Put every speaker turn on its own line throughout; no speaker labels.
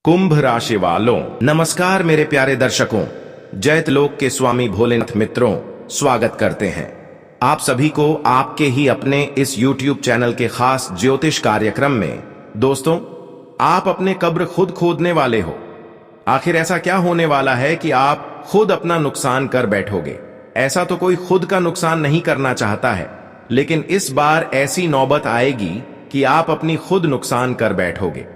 कुंभ राशि वालों नमस्कार। मेरे प्यारे दर्शकों, जैतलोक के स्वामी भोलेनाथ मित्रों, स्वागत करते हैं आप सभी को आपके ही अपने इस YouTube चैनल के खास ज्योतिष कार्यक्रम में। दोस्तों, आप अपने कब्र खुद खोदने वाले हो। आखिर ऐसा क्या होने वाला है कि आप खुद अपना नुकसान कर बैठोगे? ऐसा तो कोई खुद का नुकसान नहीं करना चाहता है, लेकिन इस बार ऐसी नौबत आएगी कि आप अपनी खुद नुकसान कर बैठोगे।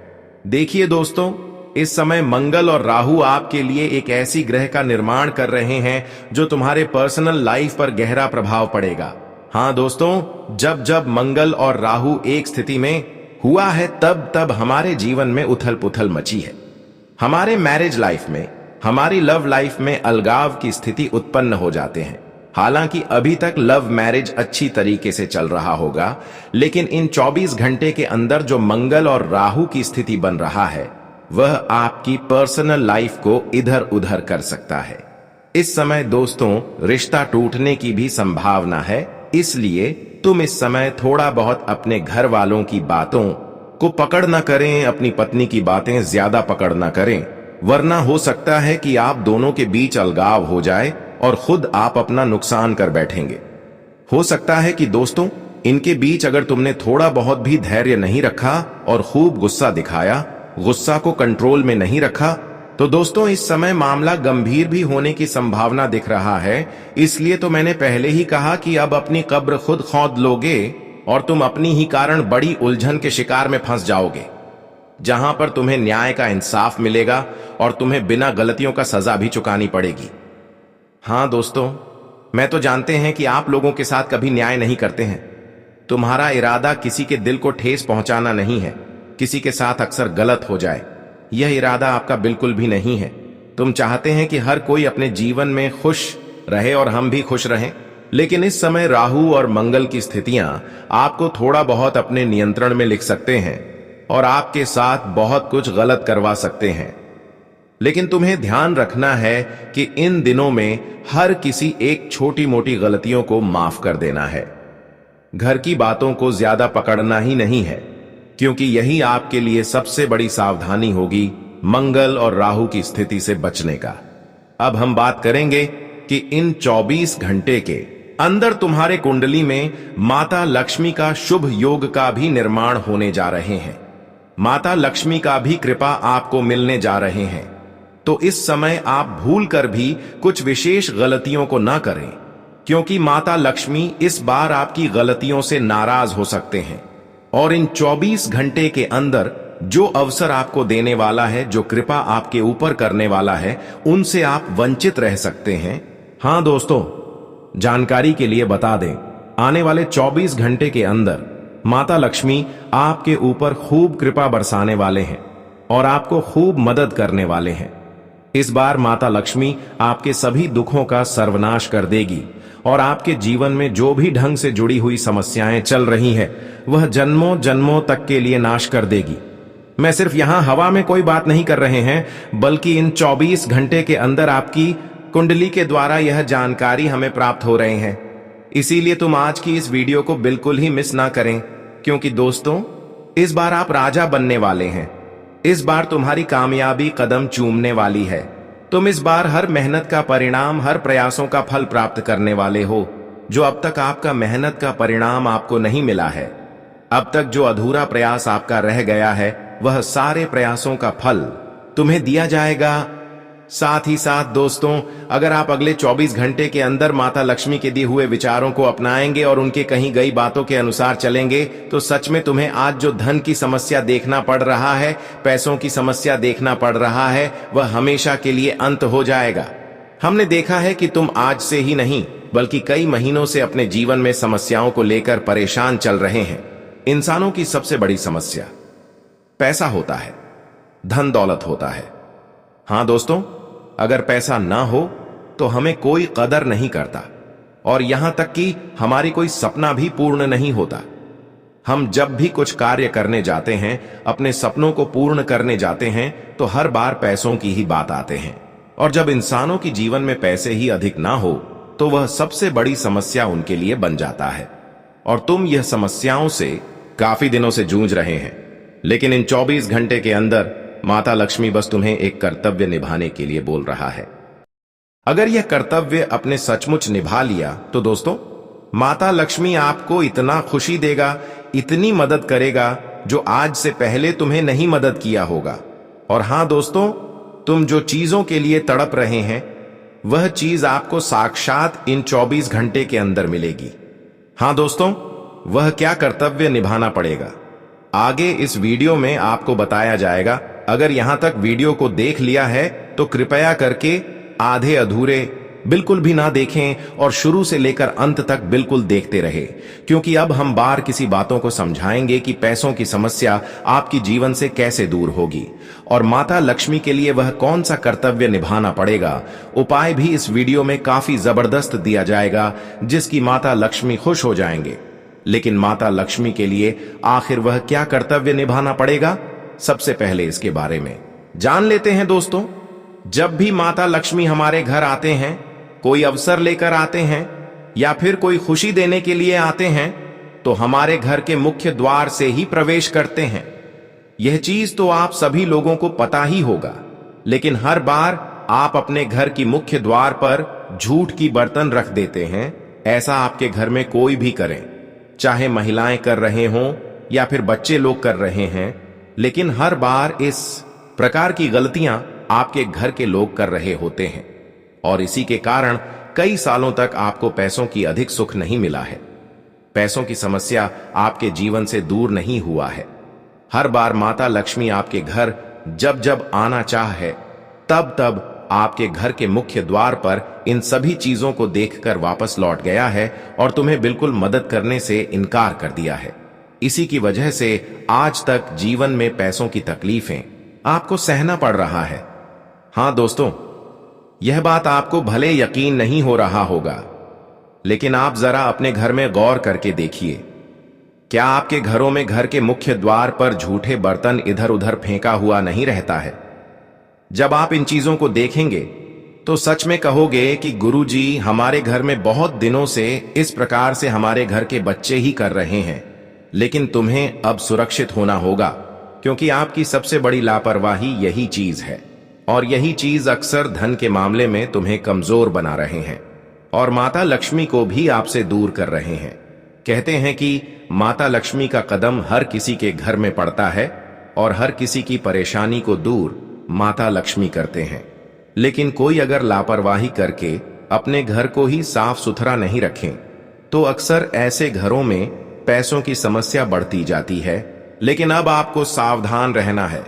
देखिए दोस्तों, इस समय मंगल और राहु आपके लिए एक ऐसी ग्रह का निर्माण कर रहे हैं जो तुम्हारे पर्सनल लाइफ पर गहरा प्रभाव पड़ेगा। हाँ दोस्तों, जब जब मंगल और राहु एक स्थिति में हुआ है तब तब हमारे जीवन में उथल पुथल मची है। हमारे मैरिज लाइफ में, हमारी लव लाइफ में अलगाव की स्थिति उत्पन्न हो जाते हैं। हालांकि अभी तक लव मैरिज अच्छी तरीके से चल रहा होगा, लेकिन इन 24 घंटे के अंदर जो मंगल और राहु की स्थिति बन रहा है वह आपकी पर्सनल लाइफ को इधर उधर कर सकता है। इस समय दोस्तों, रिश्ता टूटने की भी संभावना है, इसलिए तुम इस समय थोड़ा बहुत अपने घर वालों की बातों को पकड़ न करें, अपनी पत्नी की बातें ज्यादा पकड़ न करें, वरना हो सकता है कि आप दोनों के बीच अलगाव हो जाए और खुद आप अपना नुकसान कर बैठेंगे। हो सकता है कि दोस्तों, इनके बीच अगर तुमने थोड़ा बहुत भी धैर्य नहीं रखा और खूब गुस्सा दिखाया, गुस्सा को कंट्रोल में नहीं रखा, तो दोस्तों इस समय मामला गंभीर भी होने की संभावना दिख रहा है। इसलिए तो मैंने पहले ही कहा कि अब अपनी कब्र खुद खोद लोगे और तुम अपनी ही कारण बड़ी उलझन के शिकार में फंस जाओगे, जहां पर तुम्हें न्याय का इंसाफ मिलेगा और तुम्हें बिना गलतियों का सजा भी चुकानी पड़ेगी। हाँ दोस्तों, मैं तो जानते हैं कि आप लोगों के साथ कभी न्याय नहीं करते हैं। तुम्हारा इरादा किसी के दिल को ठेस पहुंचाना नहीं है, किसी के साथ अक्सर गलत हो जाए, यह इरादा आपका बिल्कुल भी नहीं है। तुम चाहते हैं कि हर कोई अपने जीवन में खुश रहे और हम भी खुश रहें, लेकिन इस समय राहु और मंगल की स्थितियां आपको थोड़ा बहुत अपने नियंत्रण में लिख सकते हैं और आपके साथ बहुत कुछ गलत करवा सकते हैं। लेकिन तुम्हें ध्यान रखना है कि इन दिनों में हर किसी एक छोटी मोटी गलतियों को माफ कर देना है। घर की बातों को ज्यादा पकड़ना ही नहीं है, क्योंकि यही आपके लिए सबसे बड़ी सावधानी होगी मंगल और राहु की स्थिति से बचने का। अब हम बात करेंगे कि इन 24 घंटे के अंदर तुम्हारे कुंडली में माता लक्ष्मी का शुभ योग का भी निर्माण होने जा रहे हैं। माता लक्ष्मी का भी कृपा आपको मिलने जा रहे हैं। तो इस समय आप भूल कर भी कुछ विशेष गलतियों को ना करें, क्योंकि माता लक्ष्मी इस बार आपकी गलतियों से नाराज हो सकते हैं और इन 24 घंटे के अंदर जो अवसर आपको देने वाला है, जो कृपा आपके ऊपर करने वाला है, उनसे आप वंचित रह सकते हैं। हां दोस्तों, जानकारी के लिए बता दें, आने वाले 24 घंटे के अंदर माता लक्ष्मी आपके ऊपर खूब कृपा बरसाने वाले हैं और आपको खूब मदद करने वाले हैं। इस बार माता लक्ष्मी आपके सभी दुखों का सर्वनाश कर देगी और आपके जीवन में जो भी ढंग से जुड़ी हुई समस्याएं चल रही हैं, वह जन्मों जन्मों तक के लिए नाश कर देगी। मैं सिर्फ यहां हवा में कोई बात नहीं कर रहे हैं, बल्कि इन 24 घंटे के अंदर आपकी कुंडली के द्वारा यह जानकारी हमें प्राप्त हो रहे हैं। इसीलिए तुम आज की इस वीडियो को बिल्कुल ही मिस ना करें, क्योंकि दोस्तों इस बार आप राजा बनने वाले हैं। इस बार तुम्हारी कामयाबी कदम चूमने वाली है। तुम इस बार हर मेहनत का परिणाम, हर प्रयासों का फल प्राप्त करने वाले हो। जो अब तक आपका मेहनत का परिणाम आपको नहीं मिला है, अब तक जो अधूरा प्रयास आपका रह गया है, वह सारे प्रयासों का फल तुम्हें दिया जाएगा। साथ ही साथ दोस्तों, अगर आप अगले 24 घंटे के अंदर माता लक्ष्मी के दिए हुए विचारों को अपनाएंगे और उनके कही गई बातों के अनुसार चलेंगे, तो सच में तुम्हें आज जो धन की समस्या देखना पड़ रहा है, पैसों की समस्या देखना पड़ रहा है, वह हमेशा के लिए अंत हो जाएगा। हमने देखा है कि तुम आज से ही नहीं बल्कि कई महीनों से अपने जीवन में समस्याओं को लेकर परेशान चल रहे हैं। इंसानों की सबसे बड़ी समस्या पैसा होता है, धन दौलत होता है। हां दोस्तों, अगर पैसा ना हो तो हमें कोई कदर नहीं करता और यहां तक कि हमारी कोई सपना भी पूर्ण नहीं होता। हम जब भी कुछ कार्य करने जाते हैं, अपने सपनों को पूर्ण करने जाते हैं, तो हर बार पैसों की ही बात आते हैं। और जब इंसानों की जीवन में पैसे ही अधिक ना हो, तो वह सबसे बड़ी समस्या उनके लिए बन जाता है। और तुम यह समस्याओं से काफी दिनों से जूझ रहे हैं, लेकिन इन 24 घंटे के अंदर माता लक्ष्मी बस तुम्हें एक कर्तव्य निभाने के लिए बोल रहा है। अगर यह कर्तव्य अपने सचमुच निभा लिया तो दोस्तों, माता लक्ष्मी आपको इतना खुशी देगा, इतनी मदद करेगा जो आज से पहले तुम्हें नहीं मदद किया होगा। और हां दोस्तों, तुम जो चीजों के लिए तड़प रहे हैं वह चीज आपको साक्षात इन 24 घंटे के अंदर मिलेगी। हां दोस्तों, वह क्या कर्तव्य निभाना पड़ेगा आगे इस वीडियो में आपको बताया जाएगा। अगर यहां तक वीडियो को देख लिया है तो कृपया करके आधे अधूरे बिल्कुल भी ना देखें और शुरू से लेकर अंत तक बिल्कुल देखते रहे, क्योंकि अब हम बार किसी बातों को समझाएंगे कि पैसों की समस्या आपकी जीवन से कैसे दूर होगी और माता लक्ष्मी के लिए वह कौन सा कर्तव्य निभाना पड़ेगा। उपाय भी इस वीडियो में काफी जबरदस्त दिया जाएगा जिसकी माता लक्ष्मी खुश हो जाएंगे। लेकिन माता लक्ष्मी के लिए आखिर वह क्या कर्तव्य निभाना पड़ेगा, सबसे पहले इसके बारे में जान लेते हैं दोस्तों। जब भी माता लक्ष्मी हमारे घर आते हैं, कोई अवसर लेकर आते हैं या फिर कोई खुशी देने के लिए आते हैं, तो हमारे घर के मुख्य द्वार से ही प्रवेश करते हैं। यह चीज तो आप सभी लोगों को पता ही होगा, लेकिन हर बार आप अपने घर की मुख्य द्वार पर झूठ की बर्तन रख देते हैं। ऐसा आपके घर में कोई भी करें, चाहे महिलाएं कर रहे हों या फिर बच्चे लोग कर रहे हैं, लेकिन हर बार इस प्रकार की गलतियां आपके घर के लोग कर रहे होते हैं और इसी के कारण कई सालों तक आपको पैसों की अधिक सुख नहीं मिला है। पैसों की समस्या आपके जीवन से दूर नहीं हुआ है। हर बार माता लक्ष्मी आपके घर जब जब आना चाहे तब तब आपके घर के मुख्य द्वार पर इन सभी चीजों को देखकर वापस लौट गया है और तुम्हें बिल्कुल मदद करने से इनकार कर दिया है। इसी की वजह से आज तक जीवन में पैसों की तकलीफें आपको सहना पड़ रहा है। हां दोस्तों, यह बात आपको भले यकीन नहीं हो रहा होगा, लेकिन आप जरा अपने घर में गौर करके देखिए। क्या आपके घरों में घर के मुख्य द्वार पर झूठे बर्तन इधर उधर फेंका हुआ नहीं रहता है? जब आप इन चीजों को देखेंगे तो सच में कहोगे कि गुरुजी, हमारे घर में बहुत दिनों से इस प्रकार से हमारे घर के बच्चे ही कर रहे हैं। लेकिन तुम्हें अब सुरक्षित होना होगा, क्योंकि आपकी सबसे बड़ी लापरवाही यही चीज है और यही चीज अक्सर धन के मामले में तुम्हें कमजोर बना रहे हैं और माता लक्ष्मी को भी आपसे दूर कर रहे हैं। कहते हैं कि माता लक्ष्मी का कदम हर किसी के घर में पड़ता है और हर किसी की परेशानी को दूर माता लक्ष्मी करते हैं। लेकिन कोई अगर लापरवाही करके अपने घर को ही साफ सुथरा नहीं रखें तो अक्सर ऐसे घरों में पैसों की समस्या बढ़ती जाती है। लेकिन अब आपको सावधान रहना है।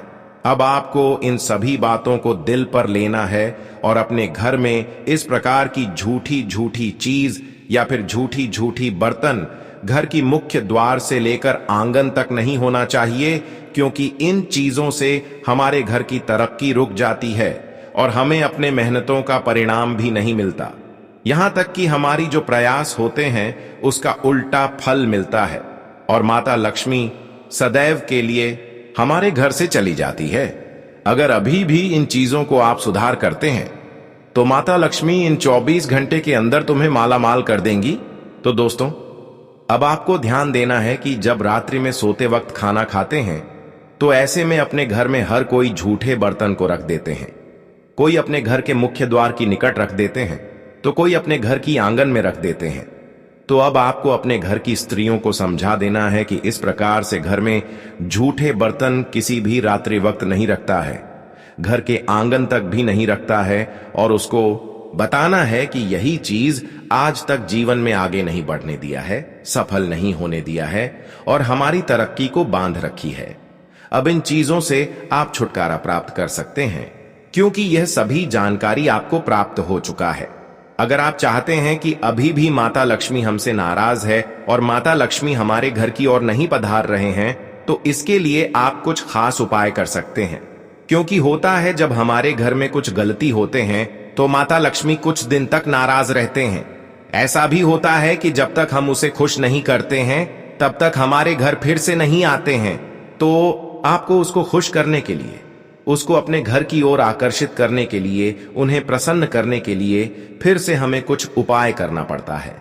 अब आपको इन सभी बातों को दिल पर लेना है और अपने घर में इस प्रकार की झूठी झूठी चीज या फिर झूठी झूठी बर्तन घर की मुख्य द्वार से लेकर आंगन तक नहीं होना चाहिए, क्योंकि इन चीजों से हमारे घर की तरक्की रुक जाती है और हमें अपने मेहनतों का परिणाम भी नहीं मिलता। यहां तक कि हमारी जो प्रयास होते हैं उसका उल्टा फल मिलता है और माता लक्ष्मी सदैव के लिए हमारे घर से चली जाती है। अगर अभी भी इन चीजों को आप सुधार करते हैं तो माता लक्ष्मी इन 24 घंटे के अंदर तुम्हें माला माल कर देंगी। तो दोस्तों, अब आपको ध्यान देना है कि जब रात्रि में सोते वक्त खाना खाते हैं तो ऐसे में अपने घर में हर कोई झूठे बर्तन को रख देते हैं। कोई अपने घर के मुख्य द्वार की निकट रख देते हैं तो कोई अपने घर की आंगन में रख देते हैं। तो अब आपको अपने घर की स्त्रियों को समझा देना है कि इस प्रकार से घर में झूठे बर्तन किसी भी रात्रि वक्त नहीं रखता है, घर के आंगन तक भी नहीं रखता है और उसको बताना है कि यही चीज आज तक जीवन में आगे नहीं बढ़ने दिया है, सफल नहीं होने दिया है और हमारी तरक्की को बांध रखी है। अब इन चीजों से आप छुटकारा प्राप्त कर सकते हैं, क्योंकि यह सभी जानकारी आपको प्राप्त हो चुका है। अगर आप चाहते हैं कि अभी भी माता लक्ष्मी हमसे नाराज है और माता लक्ष्मी हमारे घर की ओर नहीं पधार रहे हैं, तो इसके लिए आप कुछ खास उपाय कर सकते हैं। क्योंकि होता है जब हमारे घर में कुछ गलती होते हैं तो माता लक्ष्मी कुछ दिन तक नाराज रहते हैं। ऐसा भी होता है कि जब तक हम उसे खुश नहीं करते हैं तब तक हमारे घर फिर से नहीं आते हैं। तो आपको उसको खुश करने के लिए, उसको अपने घर की ओर आकर्षित करने के लिए, उन्हें प्रसन्न करने के लिए फिर से हमें कुछ उपाय करना पड़ता है।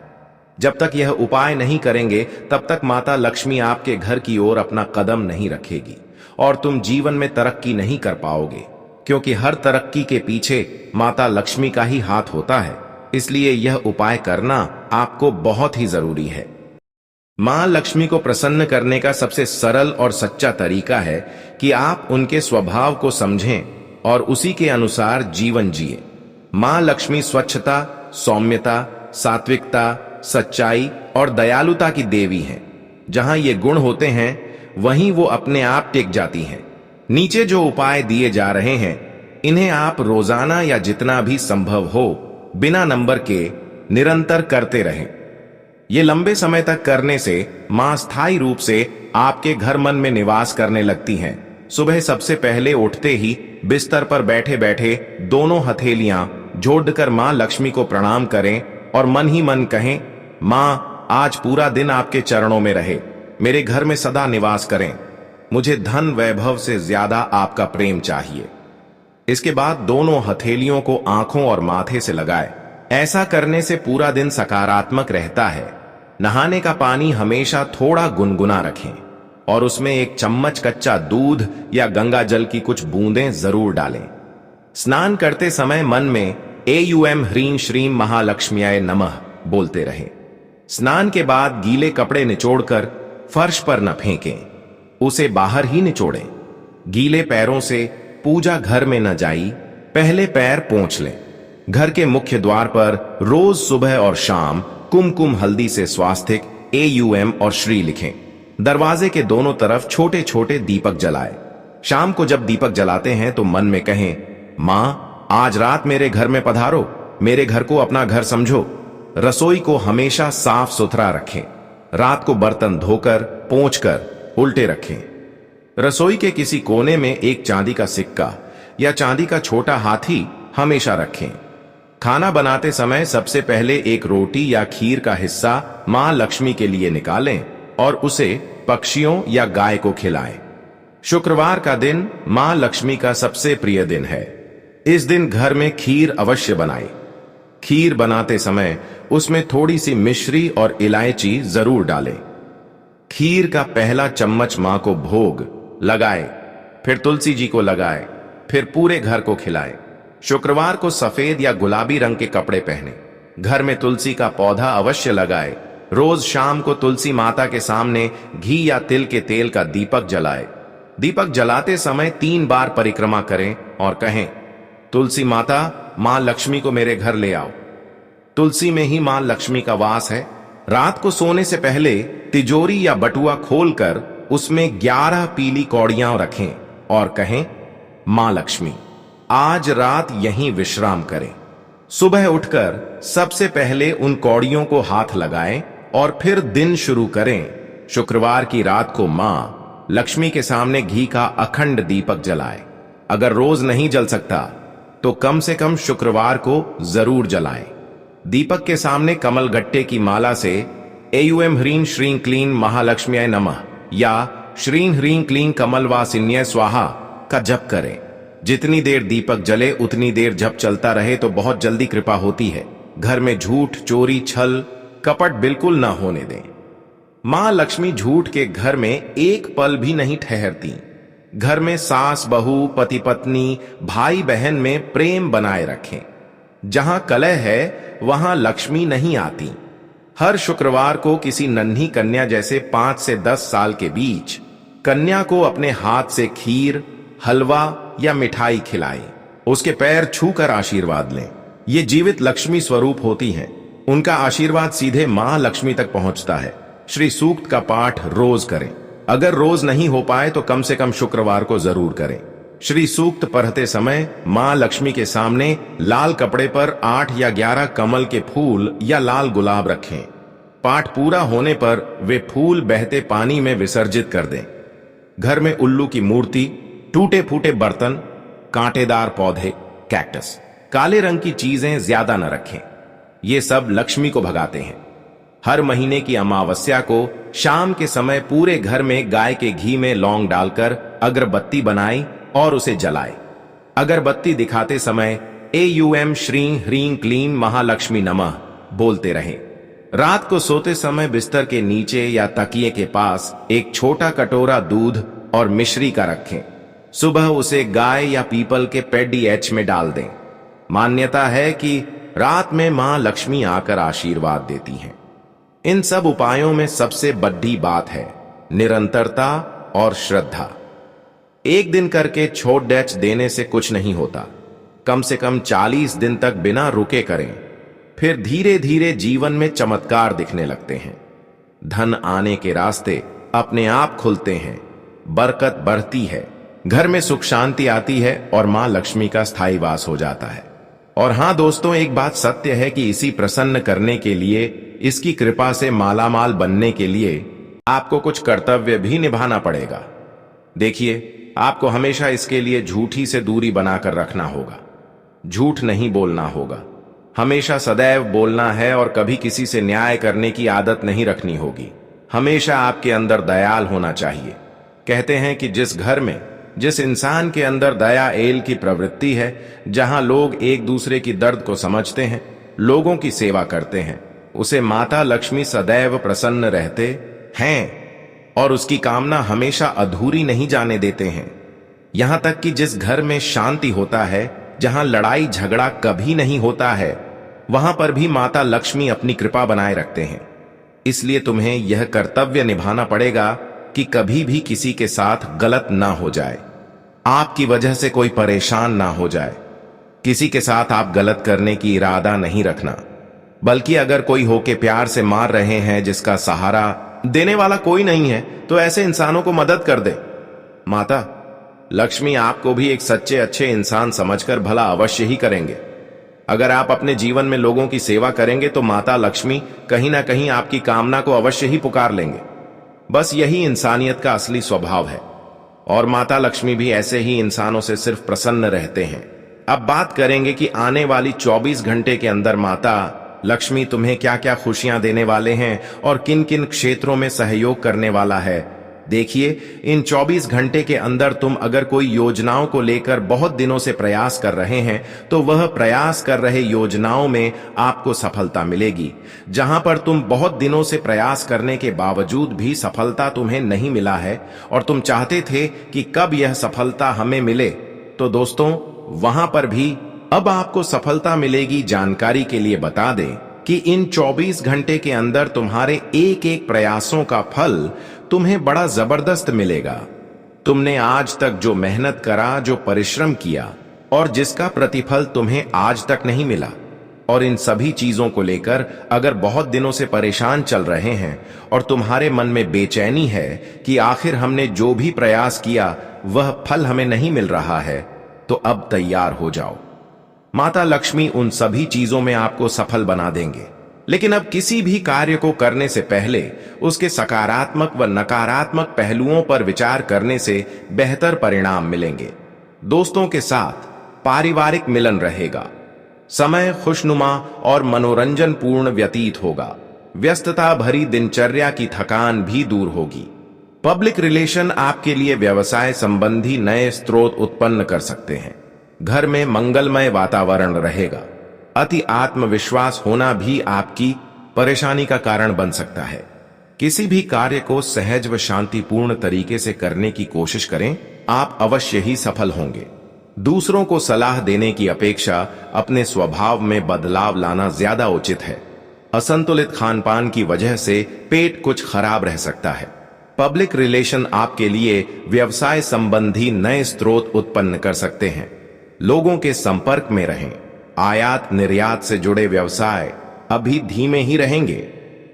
जब तक यह उपाय नहीं करेंगे तब तक माता लक्ष्मी आपके घर की ओर अपना कदम नहीं रखेगी और तुम जीवन में तरक्की नहीं कर पाओगे, क्योंकि हर तरक्की के पीछे माता लक्ष्मी का ही हाथ होता है। इसलिए यह उपाय करना आपको बहुत ही जरूरी है। मां लक्ष्मी को प्रसन्न करने का सबसे सरल और सच्चा तरीका है कि आप उनके स्वभाव को समझें और उसी के अनुसार जीवन जिए। मां लक्ष्मी स्वच्छता, सौम्यता, सात्विकता, सच्चाई और दयालुता की देवी हैं। जहां ये गुण होते हैं वहीं वो अपने आप टिक जाती हैं। नीचे जो उपाय दिए जा रहे हैं, इन्हें आप रोजाना या जितना भी संभव हो बिना नंबर के निरंतर करते रहें। ये लंबे समय तक करने से मां स्थायी रूप से आपके घर मन में निवास करने लगती हैं। सुबह सबसे पहले उठते ही बिस्तर पर बैठे बैठे दोनों हथेलियां जोड़कर मां लक्ष्मी को प्रणाम करें और मन ही मन कहें, मां आज पूरा दिन आपके चरणों में रहे, मेरे घर में सदा निवास करें, मुझे धन वैभव से ज्यादा आपका प्रेम चाहिए। इसके बाद दोनों हथेलियों को आंखों और माथे से लगाए। ऐसा करने से पूरा दिन सकारात्मक रहता है। नहाने का पानी हमेशा थोड़ा गुनगुना रखें और उसमें 1 चम्मच कच्चा दूध या गंगा जल की कुछ बूंदें जरूर डालें। स्नान करते समय मन में एयूएम ह्रीं श्रीं महालक्ष्म्याय नमः बोलते रहें। स्नान के बाद गीले कपड़े निचोड़कर फर्श पर न फेंकें, उसे बाहर ही निचोड़ें। गीले पैरों से पूजा घर में न जाई, पहले पैर पोंछ लें। घर के मुख्य द्वार पर रोज सुबह और शाम कुमकुम हल्दी से स्वास्तिक, एयूएम और श्री लिखें। दरवाजे के दोनों तरफ छोटे छोटे दीपक जलाएं। शाम को जब दीपक जलाते हैं तो मन में कहें, मां आज रात मेरे घर में पधारो, मेरे घर को अपना घर समझो। रसोई को हमेशा साफ सुथरा रखें। रात को बर्तन धोकर पोंछकर उल्टे रखें। रसोई के किसी कोने में 1 चांदी का सिक्का या चांदी का छोटा हाथी हमेशा रखें। खाना बनाते समय सबसे पहले 1 रोटी या खीर का हिस्सा मां लक्ष्मी के लिए निकालें और उसे पक्षियों या गाय को खिलाएं। शुक्रवार का दिन मां लक्ष्मी का सबसे प्रिय दिन है। इस दिन घर में खीर अवश्य बनाएं। खीर बनाते समय उसमें थोड़ी सी मिश्री और इलायची जरूर डालें। खीर का पहला चम्मच मां को भोग लगाए, फिर तुलसी जी को लगाए, फिर पूरे घर को खिलाए। शुक्रवार को सफेद या गुलाबी रंग के कपड़े पहने। घर में तुलसी का पौधा अवश्य लगाए। रोज शाम को तुलसी माता के सामने घी या तिल के तेल का दीपक जलाए। दीपक जलाते समय 3 बार परिक्रमा करें और कहें, तुलसी माता, मां लक्ष्मी को मेरे घर ले आओ। तुलसी में ही मां लक्ष्मी का वास है। रात को सोने से पहले तिजोरी या बटुआ खोलकर उसमें 11 पीली कौड़ियां रखें और कहें, मां लक्ष्मी आज रात यहीं विश्राम करें। सुबह उठकर सबसे पहले उन कौड़ियों को हाथ लगाएं और फिर दिन शुरू करें। शुक्रवार की रात को मां लक्ष्मी के सामने घी का अखंड दीपक जलाएं। अगर रोज नहीं जल सकता तो कम से कम शुक्रवार को जरूर जलाएं। दीपक के सामने कमल गट्टे की माला से एयूएम ह्रीं श्रीं क्लीं महालक्ष्म्याय नमः या श्रीं ह्रीं क्लीं कमलवासिन्याय स्वाहा का जप करें। जितनी देर दीपक जले उतनी देर जप चलता रहे तो बहुत जल्दी कृपा होती है। घर में झूठ, चोरी, छल, कपट बिल्कुल ना होने दें। मां लक्ष्मी झूठ के घर में एक पल भी नहीं ठहरती। घर में सास बहू, पति पत्नी, भाई बहन में प्रेम बनाए रखें। जहां कलह है वहां लक्ष्मी नहीं आती। हर शुक्रवार को किसी नन्ही कन्या जैसे 5 से 10 साल के बीच कन्या को अपने हाथ से खीर, हलवा या मिठाई खिलाएं। उसके पैर छूकर आशीर्वाद लें। ये जीवित लक्ष्मी स्वरूप होती हैं। उनका आशीर्वाद सीधे मां लक्ष्मी तक पहुंचता है। श्री सूक्त का पाठ रोज करें। अगर रोज नहीं हो पाए तो कम से कम शुक्रवार को जरूर करें। श्री सूक्त पढ़ते समय मां लक्ष्मी के सामने लाल कपड़े पर 8 या 11 कमल के फूल या लाल गुलाब रखें। पाठ पूरा होने पर वे फूल बहते पानी में विसर्जित कर दें। घर में उल्लू की मूर्ति, टूटे फूटे बर्तन, कांटेदार पौधे, कैक्टस, काले रंग की चीजें ज्यादा न रखें। ये सब लक्ष्मी को भगाते हैं। हर महीने की अमावस्या को शाम के समय पूरे घर में गाय के घी में लौंग डालकर अगरबत्ती बनाएं और उसे जलाएं। अगरबत्ती दिखाते समय एयूएम श्रीं ह्रीं क्लीं महालक्ष्मी नमः बोलते रहें। रात को सोते समय बिस्तर के नीचे या तकिए के पास एक छोटा कटोरा दूध और मिश्री का रखें। सुबह उसे गाय या पीपल के पेडीएच में डाल दें। मान्यता है कि रात में मां लक्ष्मी आकर आशीर्वाद देती हैं। इन सब उपायों में सबसे बड़ी बात है निरंतरता और श्रद्धा। एक दिन करके छोड़ डैच देने से कुछ नहीं होता। कम से कम 40 दिन तक बिना रुके करें, फिर धीरे धीरे जीवन में चमत्कार दिखने लगते हैं। धन आने के रास्ते अपने आप खुलते हैं, बरकत बढ़ती है, घर में सुख शांति आती है और मां लक्ष्मी का स्थायी वास हो जाता है। और हां दोस्तों, एक बात सत्य है कि इसी प्रसन्न करने के लिए, इसकी कृपा से मालामाल बनने के लिए आपको कुछ कर्तव्य भी निभाना पड़ेगा। देखिए, आपको हमेशा इसके लिए झूठी से दूरी बनाकर रखना होगा। झूठ नहीं बोलना होगा, हमेशा सदैव बोलना है और कभी किसी से न्याय करने की आदत नहीं रखनी होगी। हमेशा आपके अंदर दयाल होना चाहिए। कहते हैं कि जिस घर में, जिस इंसान के अंदर दया एल की प्रवृत्ति है, जहां लोग एक दूसरे की दर्द को समझते हैं, लोगों की सेवा करते हैं, उसे माता लक्ष्मी सदैव प्रसन्न रहते हैं और उसकी कामना हमेशा अधूरी नहीं जाने देते हैं। यहां तक कि जिस घर में शांति होता है, जहां लड़ाई झगड़ा कभी नहीं होता है, वहां पर भी माता लक्ष्मी अपनी कृपा बनाए रखते हैं। इसलिए तुम्हें यह कर्तव्य निभाना पड़ेगा कि कभी भी किसी के साथ गलत ना हो जाए, आपकी वजह से कोई परेशान ना हो जाए। किसी के साथ आप गलत करने की इरादा नहीं रखना, बल्कि अगर कोई होके प्यार से मार रहे हैं, जिसका सहारा देने वाला कोई नहीं है, तो ऐसे इंसानों को मदद कर दे। माता लक्ष्मी आपको भी एक सच्चे अच्छे इंसान समझकर भला अवश्य ही करेंगे। अगर आप अपने जीवन में लोगों की सेवा करेंगे तो माता लक्ष्मी कहीं ना कहीं आपकी कामना को अवश्य ही पुकार लेंगे। बस यही इंसानियत का असली स्वभाव है और माता लक्ष्मी भी ऐसे ही इंसानों से सिर्फ प्रसन्न रहते हैं। अब बात करेंगे कि आने वाली 24 घंटे के अंदर माता लक्ष्मी तुम्हें क्या क्या खुशियां देने वाले हैं और किन किन क्षेत्रों में सहयोग करने वाला है। देखिए, इन 24 घंटे के अंदर तुम अगर कोई योजनाओं को लेकर बहुत दिनों से प्रयास कर रहे हैं, तो वह प्रयास कर रहे योजनाओं में आपको सफलता मिलेगी। जहां पर तुम बहुत दिनों से प्रयास करने के बावजूद भी सफलता तुम्हें नहीं मिला है और तुम चाहते थे कि कब यह सफलता हमें मिले, तो दोस्तों वहां पर भी अब आपको सफलता मिलेगी। जानकारी के लिए बता दें कि इन 24 घंटे के अंदर तुम्हारे एक एक प्रयासों का फल तुम्हें बड़ा जबरदस्त मिलेगा। तुमने आज तक जो मेहनत करा, जो परिश्रम किया और जिसका प्रतिफल तुम्हें आज तक नहीं मिला, और इन सभी चीजों को लेकर अगर बहुत दिनों से परेशान चल रहे हैं और तुम्हारे मन में बेचैनी है कि आखिर हमने जो भी प्रयास किया वह फल हमें नहीं मिल रहा है, तो अब तैयार हो जाओ। माता लक्ष्मी उन सभी चीजों में आपको सफल बना देंगे। लेकिन अब किसी भी कार्य को करने से पहले उसके सकारात्मक व नकारात्मक पहलुओं पर विचार करने से बेहतर परिणाम मिलेंगे। दोस्तों के साथ पारिवारिक मिलन रहेगा, समय खुशनुमा और मनोरंजन पूर्ण व्यतीत होगा। व्यस्तता भरी दिनचर्या की थकान भी दूर होगी। पब्लिक रिलेशन आपके लिए व्यवसाय संबंधी नए स्रोत उत्पन्न कर सकते हैं। घर में मंगलमय वातावरण रहेगा। अति आत्मविश्वास होना भी आपकी परेशानी का कारण बन सकता है। किसी भी कार्य को सहज व शांतिपूर्ण तरीके से करने की कोशिश करें, आप अवश्य ही सफल होंगे। दूसरों को सलाह देने की अपेक्षा अपने स्वभाव में बदलाव लाना ज्यादा उचित है। असंतुलित खानपान की वजह से पेट कुछ खराब रह सकता है। पब्लिक रिलेशन आपके लिए व्यवसाय संबंधी नए स्रोत उत्पन्न कर सकते हैं। लोगों के संपर्क में रहें। आयात निर्यात से जुड़े व्यवसाय अभी धीमे ही रहेंगे।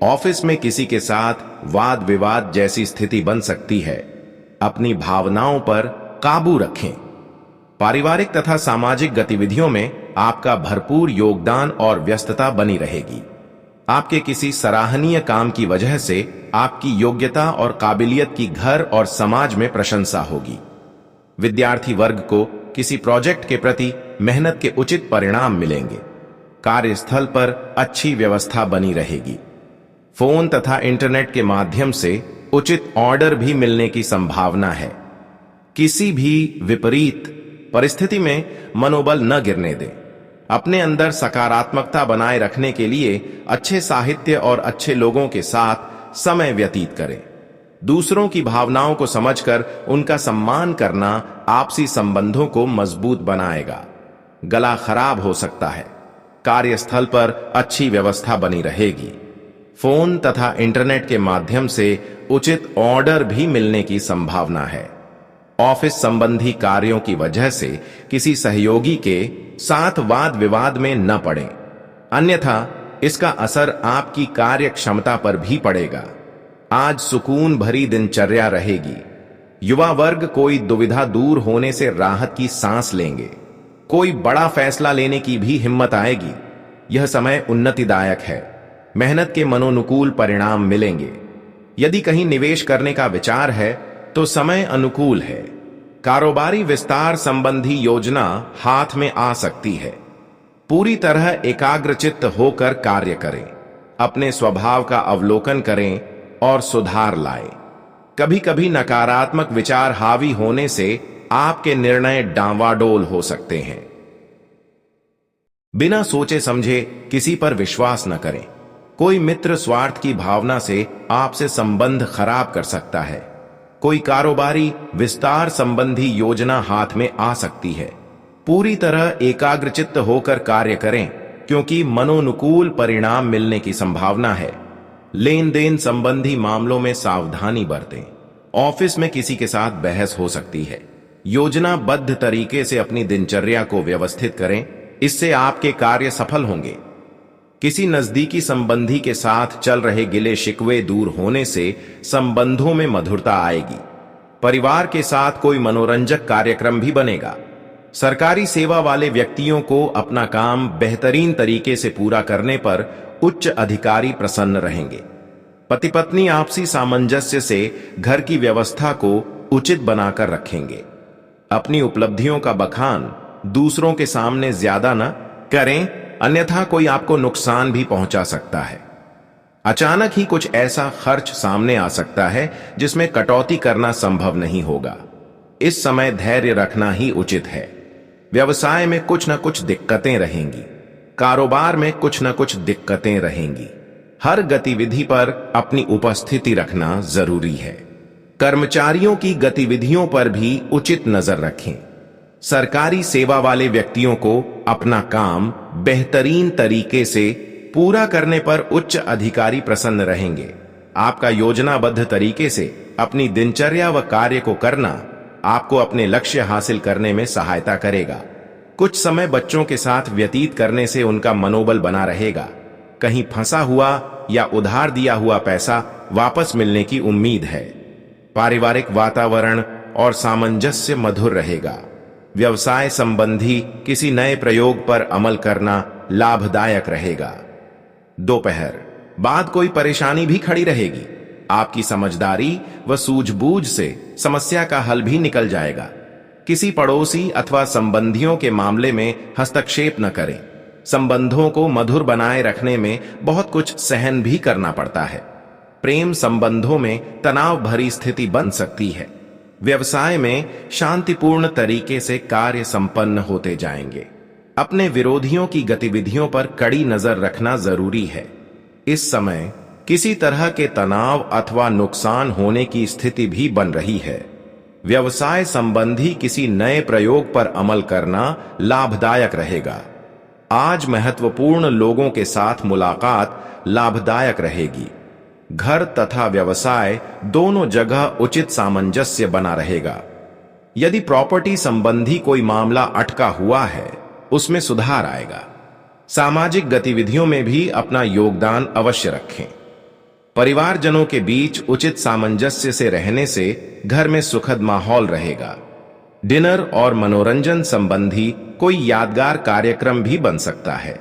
ऑफिस में किसी के साथ वाद विवाद जैसी स्थिति बन सकती है। अपनी भावनाओं पर काबू रखें। पारिवारिक तथा सामाजिक गतिविधियों में आपका भरपूर योगदान और व्यस्तता बनी रहेगी। आपके किसी सराहनीय काम की वजह से आपकी योग्यता और काबिलियत की घर और समाज में प्रशंसा होगी। विद्यार्थी वर्ग को किसी प्रोजेक्ट के प्रति मेहनत के उचित परिणाम मिलेंगे। कार्यस्थल पर अच्छी व्यवस्था बनी रहेगी। फोन तथा इंटरनेट के माध्यम से उचित ऑर्डर भी मिलने की संभावना है। किसी भी विपरीत परिस्थिति में मनोबल न गिरने दें। अपने अंदर सकारात्मकता बनाए रखने के लिए अच्छे साहित्य और अच्छे लोगों के साथ समय व्यतीत करें। दूसरों की भावनाओं को समझकर उनका सम्मान करना आपसी संबंधों को मजबूत बनाएगा। गला खराब हो सकता है। कार्यस्थल पर अच्छी व्यवस्था बनी रहेगी। फोन तथा इंटरनेट के माध्यम से उचित ऑर्डर भी मिलने की संभावना है। ऑफिस संबंधी कार्यों की वजह से किसी सहयोगी के साथ वाद विवाद में न पड़ें, अन्यथा इसका असर आपकी कार्य क्षमता पर भी पड़ेगा। आज सुकून भरी दिनचर्या रहेगी। युवा वर्ग कोई दुविधा दूर होने से राहत की सांस लेंगे। कोई बड़ा फैसला लेने की भी हिम्मत आएगी। यह समय उन्नतिदायक है। मेहनत के मनोनुकूल परिणाम मिलेंगे। यदि कहीं निवेश करने का विचार है तो समय अनुकूल है। कारोबारी विस्तार संबंधी योजना हाथ में आ सकती है। पूरी तरह एकाग्रचित्त होकर कार्य करें। अपने स्वभाव का अवलोकन करें और सुधार लाएं। कभी कभी नकारात्मक विचार हावी होने से आपके निर्णय डांवाडोल हो सकते हैं। बिना सोचे समझे किसी पर विश्वास न करें। कोई मित्र स्वार्थ की भावना से आपसे संबंध खराब कर सकता है। कोई कारोबारी विस्तार संबंधी योजना हाथ में आ सकती है। पूरी तरह एकाग्रचित्त होकर कार्य करें, क्योंकि मनोनुकूल परिणाम मिलने की संभावना है। लेन देन संबंधी मामलों में सावधानी बरतें। ऑफिस में किसी के साथ बहस हो सकती है। योजनाबद्ध तरीके से अपनी दिनचर्या को व्यवस्थित करें, इससे आपके कार्य सफल होंगे। किसी नजदीकी संबंधी के साथ चल रहे गिले शिकवे दूर होने से संबंधों में मधुरता आएगी। परिवार के साथ कोई मनोरंजक कार्यक्रम भी बनेगा। सरकारी सेवा वाले व्यक्तियों को अपना काम बेहतरीन तरीके से पूरा करने पर उच्च अधिकारी प्रसन्न रहेंगे। पति पत्नी आपसी सामंजस्य से घर की व्यवस्था को उचित बनाकर रखेंगे। अपनी उपलब्धियों का बखान दूसरों के सामने ज्यादा न करें, अन्यथा कोई आपको नुकसान भी पहुंचा सकता है। अचानक ही कुछ ऐसा खर्च सामने आ सकता है जिसमें कटौती करना संभव नहीं होगा। इस समय धैर्य रखना ही उचित है। व्यवसाय में कुछ न कुछ दिक्कतें रहेंगी। कारोबार में कुछ न कुछ दिक्कतें रहेंगी। हर गतिविधि पर अपनी उपस्थिति रखना जरूरी है। कर्मचारियों की गतिविधियों पर भी उचित नजर रखें। सरकारी सेवा वाले व्यक्तियों को अपना काम बेहतरीन तरीके से पूरा करने पर उच्च अधिकारी प्रसन्न रहेंगे। आपका योजनाबद्ध तरीके से अपनी दिनचर्या व कार्य को करना आपको अपने लक्ष्य हासिल करने में सहायता करेगा। कुछ समय बच्चों के साथ व्यतीत करने से उनका मनोबल बना रहेगा। कहीं फंसा हुआ या उधार दिया हुआ पैसा वापस मिलने की उम्मीद है। पारिवारिक वातावरण और सामंजस्य मधुर रहेगा। व्यवसाय संबंधी किसी नए प्रयोग पर अमल करना लाभदायक रहेगा। दोपहर बाद कोई परेशानी भी खड़ी रहेगी। आपकी समझदारी व सूझबूझ से समस्या का हल भी निकल जाएगा। किसी पड़ोसी अथवा संबंधियों के मामले में हस्तक्षेप न करें। संबंधों को मधुर बनाए रखने में बहुत कुछ सहन भी करना पड़ता है। प्रेम संबंधों में तनाव भरी स्थिति बन सकती है। व्यवसाय में शांतिपूर्ण तरीके से कार्य संपन्न होते जाएंगे। अपने विरोधियों की गतिविधियों पर कड़ी नजर रखना जरूरी है। इस समय किसी तरह के तनाव अथवा नुकसान होने की स्थिति भी बन रही है। व्यवसाय संबंधी किसी नए प्रयोग पर अमल करना लाभदायक रहेगा। आज महत्वपूर्ण लोगों के साथ मुलाकात लाभदायक रहेगी। घर तथा व्यवसाय दोनों जगह उचित सामंजस्य बना रहेगा। यदि प्रॉपर्टी संबंधी कोई मामला अटका हुआ है, उसमें सुधार आएगा। सामाजिक गतिविधियों में भी अपना योगदान अवश्य रखें। परिवारजनों के बीच उचित सामंजस्य से रहने से घर में सुखद माहौल रहेगा। डिनर और मनोरंजन संबंधी कोई यादगार कार्यक्रम भी बन सकता है।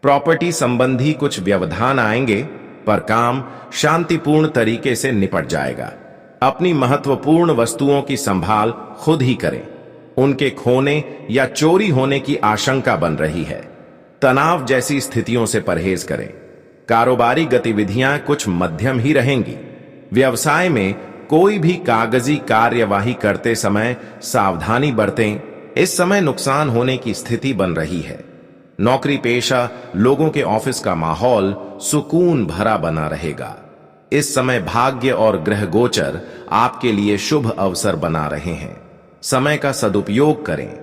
प्रॉपर्टी संबंधी कुछ व्यवधान आएंगे, पर काम शांतिपूर्ण तरीके से निपट जाएगा। अपनी महत्वपूर्ण वस्तुओं की संभाल खुद ही करें। उनके खोने या चोरी होने की आशंका बन रही है। तनाव जैसी स्थितियों से परहेज करें। कारोबारी गतिविधियां कुछ मध्यम ही रहेंगी। व्यवसाय में कोई भी कागजी कार्यवाही करते समय सावधानी बरतें। इस समय नुकसान होने की स्थिति बन रही है। नौकरी पेशा लोगों के ऑफिस का माहौल सुकून भरा बना रहेगा। इस समय भाग्य और ग्रह गोचर आपके लिए शुभ अवसर बना रहे हैं। समय का सदुपयोग करें।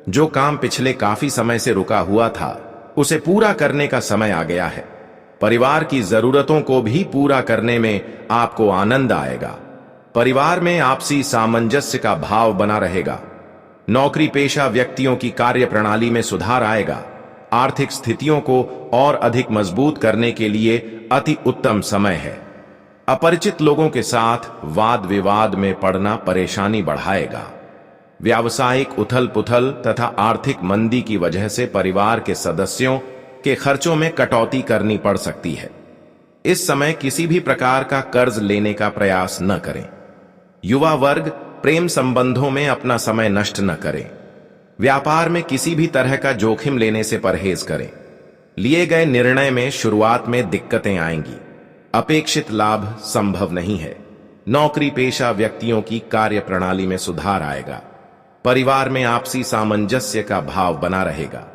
जो काम पिछले काफी समय से रुका हुआ था, उसे पूरा करने का समय आ गया है। परिवार की जरूरतों को भी पूरा करने में आपको आनंद आएगा। परिवार में आपसी सामंजस्य का भाव बना रहेगा। नौकरी पेशा व्यक्तियों की कार्य प्रणाली में सुधार आएगा। आर्थिक स्थितियों को और अधिक मजबूत करने के लिए अति उत्तम समय है। अपरिचित लोगों के साथ वाद विवाद में पड़ना परेशानी बढ़ाएगा। व्यावसायिक उथल पुथल तथा आर्थिक मंदी की वजह से परिवार के सदस्यों के खर्चों में कटौती करनी पड़ सकती है। इस समय किसी भी प्रकार का कर्ज लेने का प्रयास न करें। युवा वर्ग प्रेम संबंधों में अपना समय नष्ट न करें। व्यापार में किसी भी तरह का जोखिम लेने से परहेज करें। लिए गए निर्णय में शुरुआत में दिक्कतें आएंगी। अपेक्षित लाभ संभव नहीं है। नौकरी पेशा व्यक्तियों की कार्य प्रणाली में सुधार आएगा। परिवार में आपसी सामंजस्य का भाव बना रहेगा।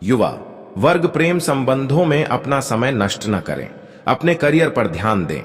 युवा वर्ग प्रेम संबंधों में अपना समय नष्ट न करें। अपने करियर पर ध्यान दें।